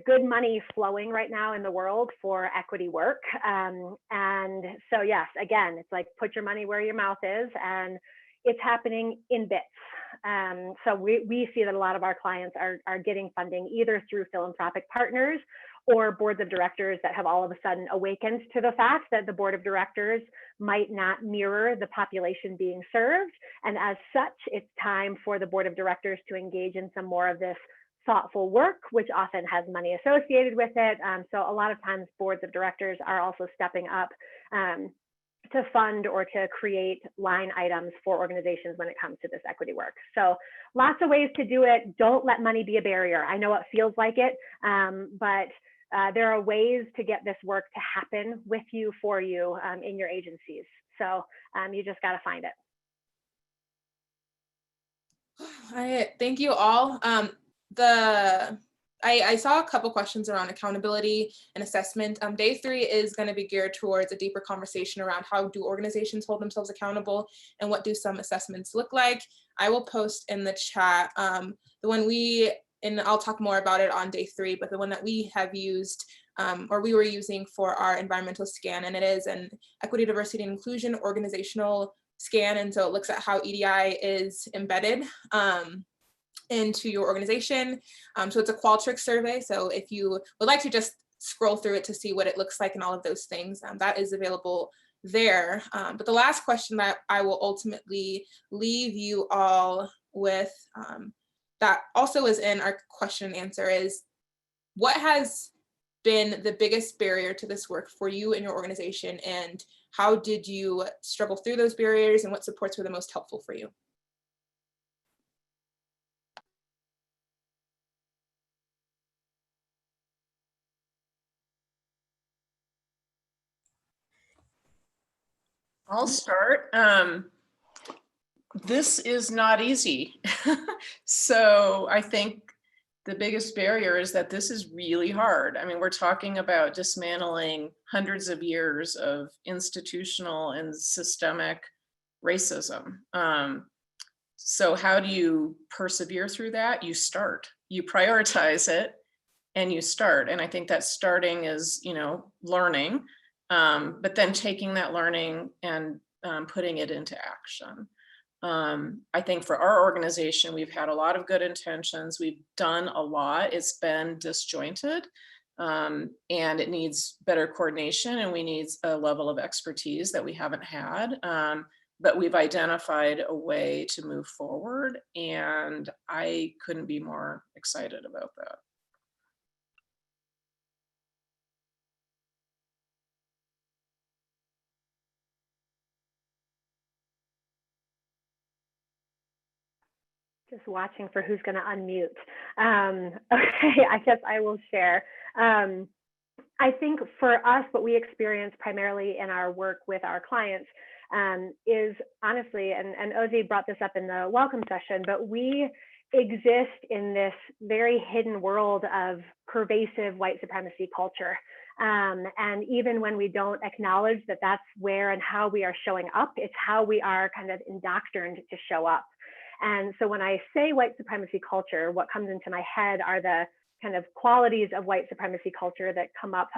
good money flowing right now in the world for equity work. And so yes, again, it's like put your money where your mouth is, and it's happening in bits. So we see that a lot of our clients are getting funding either through philanthropic partners or boards of directors that have all of a sudden awakened to the fact that the board of directors might not mirror the population being served. And as such, it's time for the board of directors to engage in some more of this thoughtful work, which often has money associated with it. So a lot of times boards of directors are also stepping up to fund or to create line items for organizations when it comes to this equity work. So lots of ways to do it. Don't let money be a barrier. I know it feels like it, but there are ways to get this work to happen with you, for you, in your agencies. So you just got to find it. Thank you all. I saw a couple questions around accountability and assessment. Day 3 is going to be geared towards a deeper conversation around how do organizations hold themselves accountable and what do some assessments look like. I will post in the chat the one and I'll talk more about it on day 3, but the one that we have used or we were using for our environmental scan, and it is an equity, diversity, and inclusion organizational scan. And so it looks at how EDI is embedded into your organization. So it's a Qualtrics survey. So if you would like to just scroll through it to see what it looks like and all of those things, that is available there. But the last question that I will ultimately leave you all with, that also is in our question and answer, is what has been the biggest barrier to this work for you and your organization, and how did you struggle through those barriers, and what supports were the most helpful for you? I'll start. This is not easy. So I think the biggest barrier is that this is really hard. I mean, we're talking about dismantling hundreds of years of institutional and systemic racism. So how do you persevere through that? You start, you prioritize it, and you start. And I think that starting is, learning, but then taking that learning and putting it into action. I think for our organization, we've had a lot of good intentions. We've done a lot. It's been disjointed, and it needs better coordination, and we need a level of expertise that we haven't had. But we've identified a way to move forward, and I couldn't be more excited about that. Just watching for who's going to unmute. Okay, I guess I will share. I think for us, what we experience primarily in our work with our clients is honestly, and Ozzy brought this up in the welcome session, but we exist in this very hidden world of pervasive white supremacy culture. And even when we don't acknowledge that that's where and how we are showing up, it's how we are kind of indoctrined to show up. And so when I say white supremacy culture, what comes into my head are the kind of qualities of white supremacy culture that come up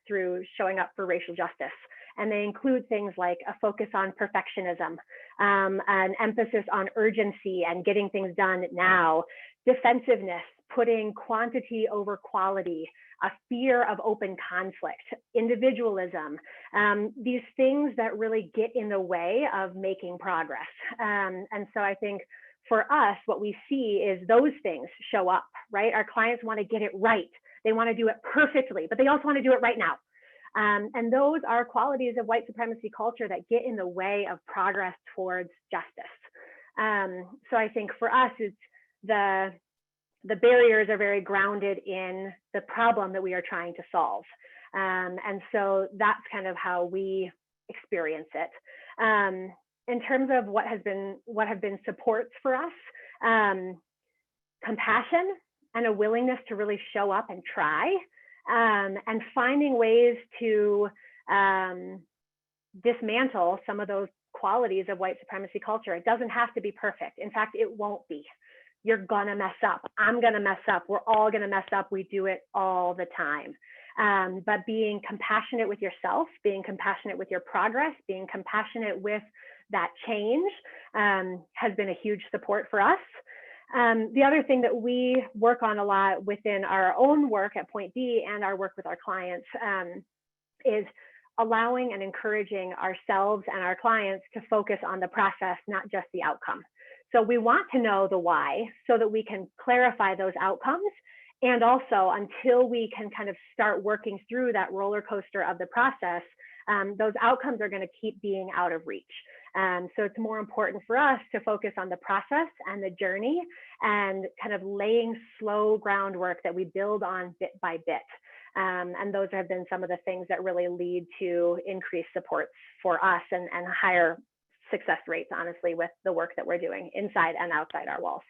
through showing up for racial justice. And they include things like a focus on perfectionism, an emphasis on urgency and getting things done now, defensiveness, putting quantity over quality, a fear of open conflict, individualism, these things that really get in the way of making progress. And so I think for us, what we see is those things show up, right? Our clients want to get it right. They want to do it perfectly, but they also want to do it right now. And those are qualities of white supremacy culture that get in the way of progress towards justice. So I think for us, it's the barriers are very grounded in the problem that we are trying to solve. And so that's kind of how we experience it. In terms of what have been supports for us, compassion and a willingness to really show up and try, and finding ways to dismantle some of those qualities of white supremacy culture. It doesn't have to be perfect. In fact, it won't be. You're gonna mess up. I'm gonna mess up. We're all gonna mess up. We do it all the time. But being compassionate with yourself, being compassionate with your progress, being compassionate with that change has been a huge support for us. The other thing that we work on a lot within our own work at Point D and our work with our clients is allowing and encouraging ourselves and our clients to focus on the process, not just the outcome. So we want to know the why so that we can clarify those outcomes. And also, until we can kind of start working through that roller coaster of the process, those outcomes are going to keep being out of reach. So it's more important for us to focus on the process and the journey and kind of laying slow groundwork that we build on bit by bit. And those have been some of the things that really lead to increased supports for us and higher success rates, honestly, with the work that we're doing inside and outside our walls.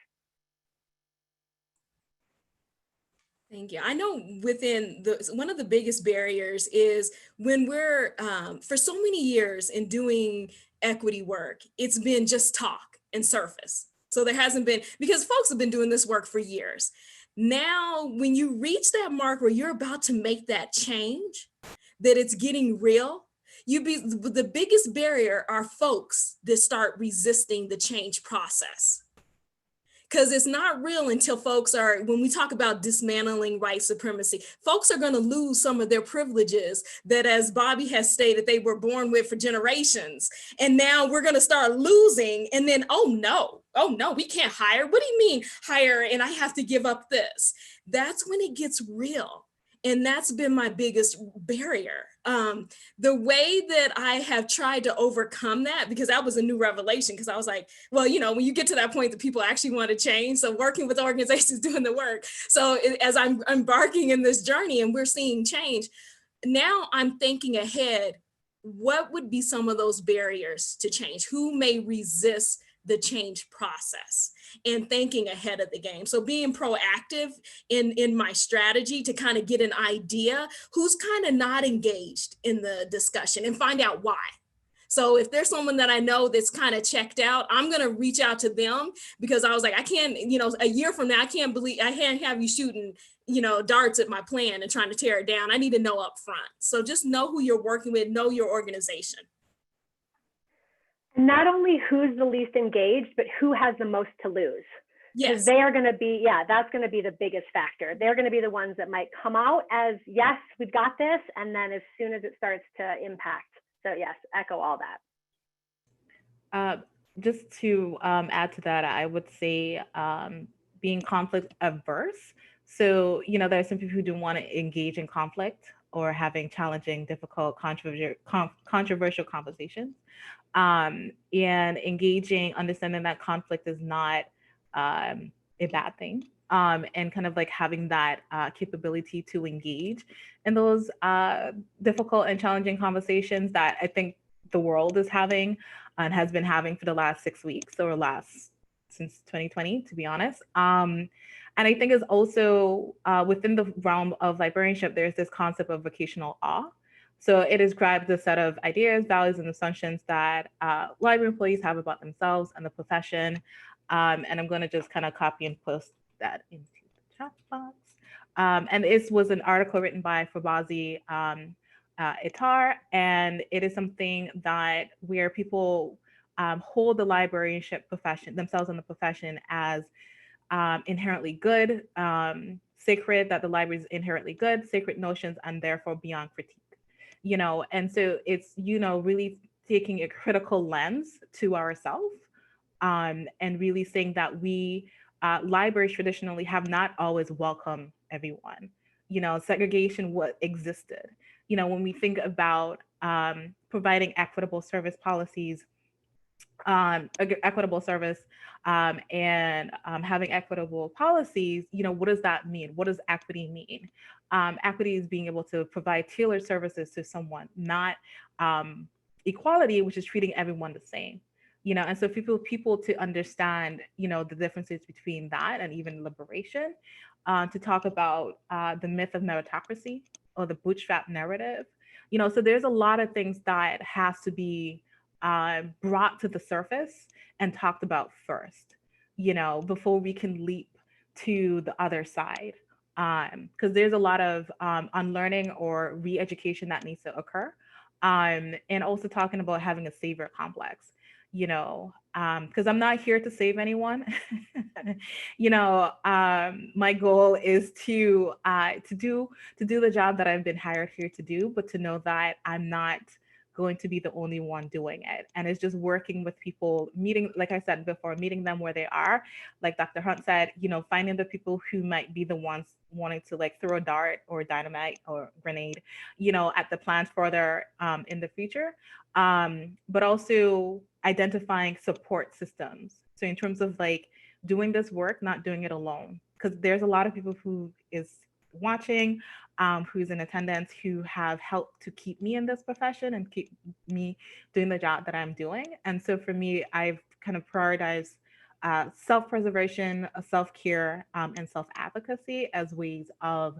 Thank you. I know one of the biggest barriers is when we're, for so many years in doing equity work, it's been just talk and surface. So there hasn't been, because folks have been doing this work for years. Now, when you reach that mark where you're about to make that change, that it's getting real, the biggest barrier are folks that start resisting the change process. Because it's not real until folks are, when we talk about dismantling white supremacy, folks are going to lose some of their privileges that, as Bobby has stated, they were born with for generations. And now we're going to start losing. And then, oh no, we can't hire. What do you mean hire? And I have to give up this. That's when it gets real. And that's been my biggest barrier. The way that I have tried to overcome that, because that was a new revelation, because I was like, well, you know, when you get to that point that people actually want to change, so working with organizations doing the work. So as I'm embarking in this journey and we're seeing change, now I'm thinking ahead, what would be some of those barriers to change? Who may resist the change process, and thinking ahead of the game. So being proactive in my strategy to kind of get an idea who's kind of not engaged in the discussion and find out why. So if there's someone that I know that's kind of checked out, I'm going to reach out to them, because I was like, I can't, you know, a year from now, I can't have you shooting, you know, darts at my plan and trying to tear it down. I need to know up front. So just know who you're working with, know your organization. Not only who's the least engaged, but who has the most to lose. Because Yes. they are going to be, that's going to be the biggest factor. They're going to be the ones that might come out as, yes, we've got this. And then as soon as it starts to impact. So yes, echo all that. Just to add to that, I would say being conflict averse. So, there are some people who don't want to engage in conflict or having challenging, difficult, controversial conversations. And engaging, understanding that conflict is not a bad thing. And kind of like having that capability to engage in those difficult and challenging conversations that I think the world is having and has been having for the last 6 weeks or since 2020, to be honest. And I think is also within the realm of librarianship, there's this concept of vocational awe. So it describes a set of ideas, values, and assumptions that library employees have about themselves and the profession. And I'm going to just kind of copy and post that into the chat box. And this was an article written by Fabazi Itar, and it is something that where people hold the librarianship profession, themselves in the profession, as inherently good, sacred, that the library is inherently good, sacred notions, and therefore beyond critique. And so it's, really taking a critical lens to ourselves and really saying that we, libraries traditionally have not always welcomed everyone. Segregation what existed. When we think about providing equitable service policies, equitable service and having equitable policies, what does that mean? What does equity mean? Equity is being able to provide tailored services to someone, not equality, which is treating everyone the same. And so people to understand, the differences between that and even liberation, to talk about the myth of meritocracy or the bootstrap narrative. So there's a lot of things that has to be brought to the surface and talked about first, before we can leap to the other side. Because there's a lot of unlearning or re-education that needs to occur. And also talking about having a savior complex, because I'm not here to save anyone. My goal is to do the job that I've been hired here to do, but to know that I'm not going to be the only one doing it. And it's just working with people, like I said before, meeting them where they are. Like Dr. Hunt said, finding the people who might be the ones wanting to like throw a dart or dynamite or grenade, at the plans further in the future. But also identifying support systems. So in terms of like doing this work, not doing it alone, because there's a lot of people who is watching, who's in attendance, who have helped to keep me in this profession and keep me doing the job that I'm doing. And so for me, I've kind of prioritized self-preservation, self-care, and self-advocacy as ways of,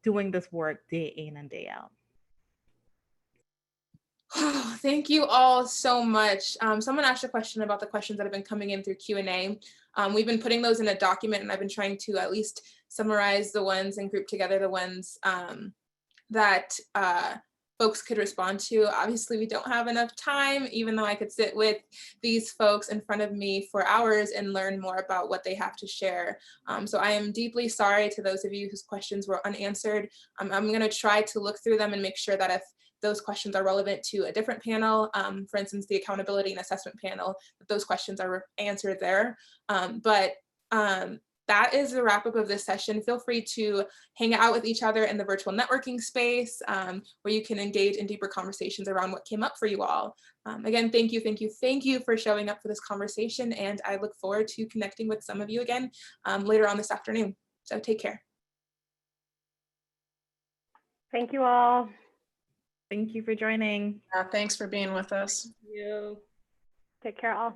doing this work day in and day out. Thank you all so much. Someone asked a question about the questions that have been coming in through Q&A. We've been putting those in a document, and I've been trying to at least summarize the ones and group together the ones that folks could respond to. Obviously, we don't have enough time, even though I could sit with these folks in front of me for hours and learn more about what they have to share. So I am deeply sorry to those of you whose questions were unanswered. I'm going to try to look through them and make sure that if those questions are relevant to a different panel, for instance, the accountability and assessment panel, that those questions are answered there. But that is the wrap up of this session. Feel free to hang out with each other in the virtual networking space where you can engage in deeper conversations around what came up for you all. Again, thank you for showing up for this conversation, and I look forward to connecting with some of you again later on this afternoon. So take care. Thank you all. Thank you for joining. Thanks for being with us. Thank you. Take care all.